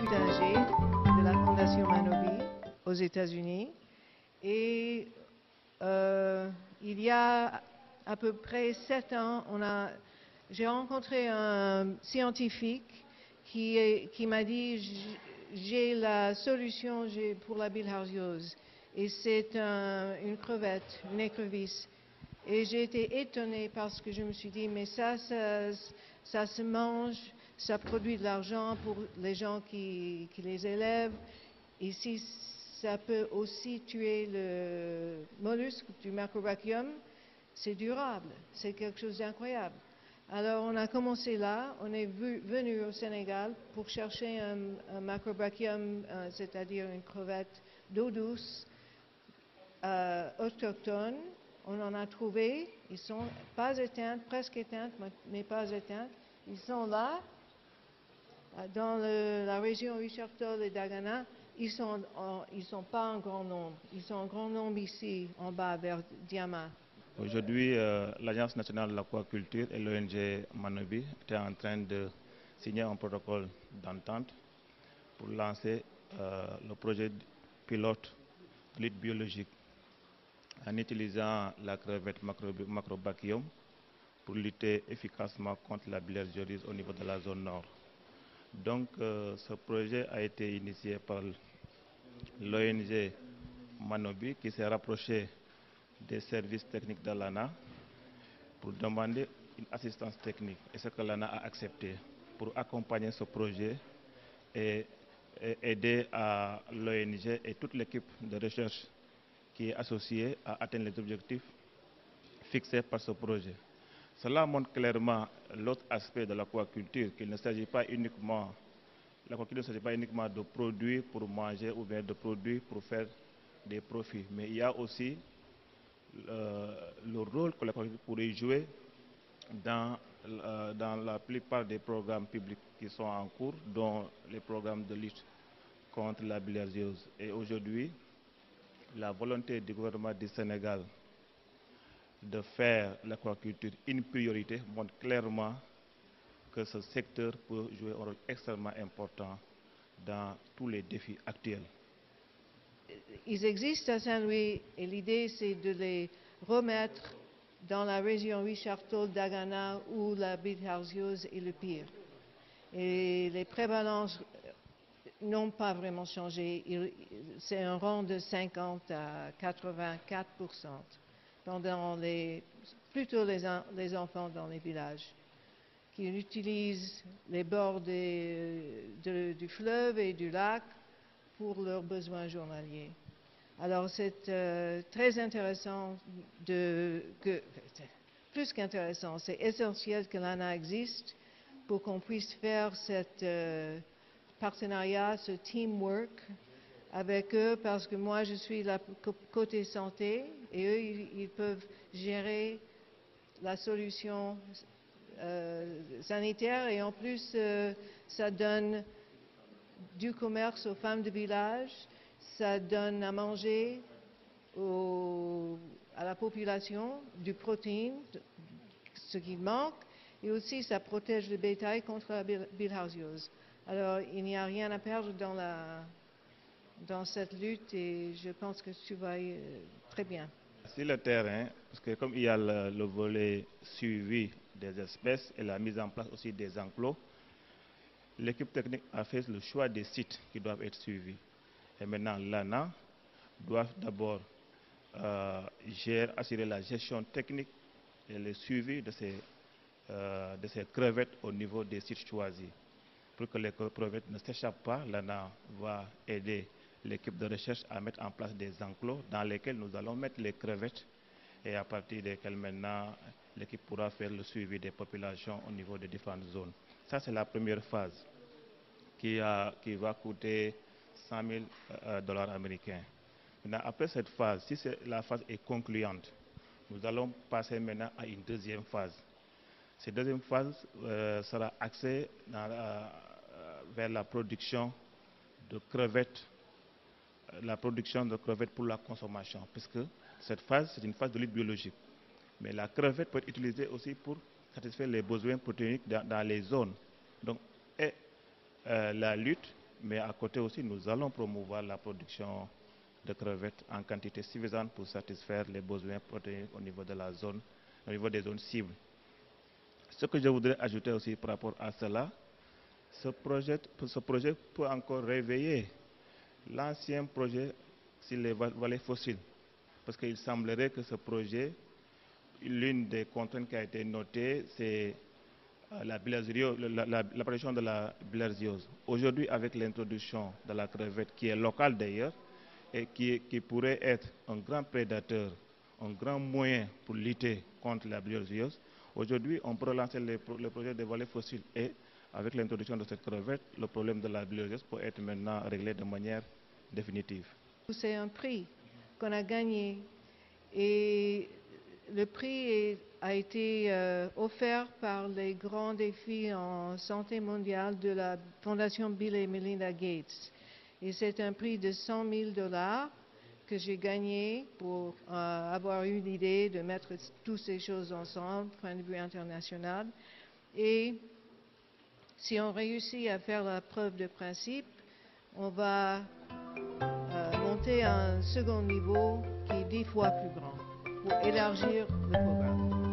Udinger de la Fondation Manobi aux États-Unis. Et il y a à peu près 7 ans, j'ai rencontré un scientifique qui m'a dit j'ai la solution pour la bilharziose. Et c'est une crevette, une écrevisse. Et j'ai été étonnée parce que je me suis dit, mais ça se mange, ça produit de l'argent pour les gens qui les élèvent. Et si ça peut aussi tuer le mollusque du Macrobacterium, c'est durable, c'est quelque chose d'incroyable. Alors on a commencé là, on est venu au Sénégal pour chercher un Macrobacterium, c'est-à-dire une crevette d'eau douce, autochtones. On en a trouvé, ils sont pas éteintes, presque éteintes, mais pas éteintes. Ils sont là, dans la région Richard Toll et Dagana. Ils sont pas en grand nombre. Ils sont en grand nombre ici, en bas, vers Diama. Aujourd'hui, l'Agence nationale de l'aquaculture et l'ONG Manobi étaient en train de signer un protocole d'entente pour lancer le projet pilote de lutte biologique en utilisant la crevette Macrobacterium pour lutter efficacement contre la bilharziose au niveau de la zone nord. Donc, ce projet a été initié par l'ONG Manobi qui s'est rapproché des services techniques de l'ANA pour demander une assistance technique. Et ce que l'ANA a accepté pour accompagner ce projet et aider à l'ONG et toute l'équipe de recherche qui est associée à atteindre les objectifs fixés par ce projet. Cela montre clairement l'autre aspect de l'aquaculture, qu'il ne s'agit pas uniquement de produire pour manger ou bien de produire pour faire des profits, mais il y a aussi le rôle que l'aquaculture pourrait jouer dans la plupart des programmes publics qui sont en cours, dont les programmes de lutte contre la bilharziose. Et aujourd'hui, la volonté du gouvernement du Sénégal de faire l'aquaculture une priorité montre clairement que ce secteur peut jouer un rôle extrêmement important dans tous les défis actuels. Ils existent à Saint-Louis et l'idée c'est de les remettre dans la région Richard Toll, Dagana où la bilharziose est le pire. Et les prévalences n'ont pas vraiment changé. C'est un rang de 50 à 84% pendant plutôt les enfants dans les villages qui utilisent les bords du fleuve et du lac pour leurs besoins journaliers. Alors c'est très intéressant, plus qu'intéressant, c'est essentiel que l'ANA existe pour qu'on puisse faire ce partenariat, ce teamwork avec eux, parce que moi je suis la côté santé et eux ils peuvent gérer la solution sanitaire et en plus ça donne du commerce aux femmes de village, ça donne à manger à la population du protéine, ce qui manque, et aussi ça protège le bétail contre la bilharziose. Alors il n'y a rien à perdre dans cette lutte et je pense que tu vas très bien. Sur le terrain, parce que comme il y a le volet suivi des espèces et la mise en place aussi des enclos, l'équipe technique a fait le choix des sites qui doivent être suivis. Et maintenant, l'ANA doit d'abord assurer la gestion technique et le suivi de ces crevettes au niveau des sites choisis. Pour que les crevettes ne s'échappent pas, l'ANA va aider l'équipe de recherche à mettre en place des enclos dans lesquels nous allons mettre les crevettes et à partir desquels maintenant l'équipe pourra faire le suivi des populations au niveau des différentes zones. Ça, c'est la première phase qui va coûter 100 000 dollars américains. Maintenant, après cette phase, si la phase est concluante, nous allons passer maintenant à une deuxième phase. Cette deuxième phase sera axée vers la production de crevettes, pour la consommation, puisque cette phase, c'est une phase de lutte biologique. Mais la crevette peut être utilisée aussi pour satisfaire les besoins protéiniques dans les zones. Donc, la lutte Mais à côté aussi, nous allons promouvoir la production de crevettes en quantité suffisante pour satisfaire les besoins protéiques au niveau de la zone, au niveau des zones cibles. Ce que je voudrais ajouter aussi par rapport à cela, ce projet peut encore réveiller l'ancien projet sur les vallées fossiles. Parce qu'il semblerait que ce projet, l'une des contraintes qui a été notée, c'est l'apparition de la bilharziose. Aujourd'hui, avec l'introduction de la crevette, qui est locale d'ailleurs, et qui pourrait être un grand prédateur, un grand moyen pour lutter contre la bilharziose, aujourd'hui, on peut relancer le projet des vallées fossiles. Et avec l'introduction de cette crevette, le problème de la bilharziose peut être maintenant réglé de manière définitive. C'est un prix qu'on a gagné et le prix a été offert par les grands défis en santé mondiale de la Fondation Bill et Melinda Gates. Et c'est un prix de $100 000 que j'ai gagné pour avoir eu l'idée de mettre toutes ces choses ensemble, point de vue international. Et si on réussit à faire la preuve de principe, on va monter à un second niveau qui est 10 fois plus grand pour élargir le programme.